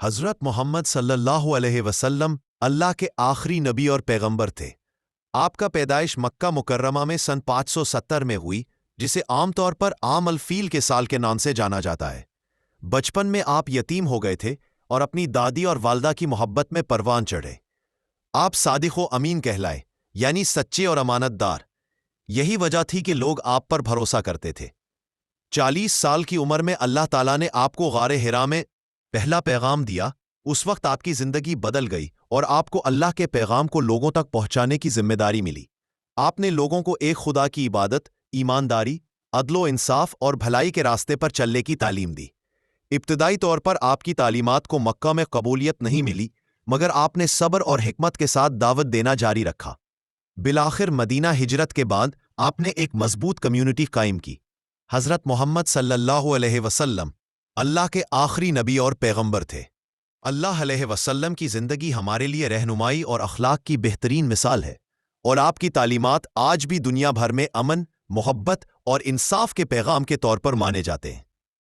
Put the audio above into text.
حضرت محمد صلی اللہ علیہ وسلم اللہ کے آخری نبی اور پیغمبر تھے۔ آپ کا پیدائش مکہ مکرمہ میں سن 570 میں ہوئی، جسے عام طور پر عام الفیل کے سال کے نام سے جانا جاتا ہے۔ بچپن میں آپ یتیم ہو گئے تھے اور اپنی دادی اور والدہ کی محبت میں پروان چڑھے۔ آپ صادق و امین کہلائے، یعنی سچے اور امانت دار۔ یہی وجہ تھی کہ لوگ آپ پر بھروسہ کرتے تھے۔ 40 سال کی عمر میں اللہ تعالیٰ نے آپ کو غار حرا میں پہلا پیغام دیا۔ اس وقت آپ کی زندگی بدل گئی اور آپ کو اللہ کے پیغام کو لوگوں تک پہنچانے کی ذمہ داری ملی۔ آپ نے لوگوں کو ایک خدا کی عبادت، ایمانداری، عدل و انصاف اور بھلائی کے راستے پر چلنے کی تعلیم دی۔ ابتدائی طور پر آپ کی تعلیمات کو مکہ میں قبولیت نہیں ملی، مگر آپ نے صبر اور حکمت کے ساتھ دعوت دینا جاری رکھا۔ بالآخر مدینہ ہجرت کے بعد آپ نے ایک مضبوط کمیونٹی قائم کی۔ حضرت محمد صلی اللہ علیہ وسلم اللہ کے آخری نبی اور پیغمبر تھے۔ اللہ علیہ وسلم کی زندگی ہمارے لیے رہنمائی اور اخلاق کی بہترین مثال ہے، اور آپ کی تعلیمات آج بھی دنیا بھر میں امن، محبت اور انصاف کے پیغام کے طور پر مانے جاتے ہیں۔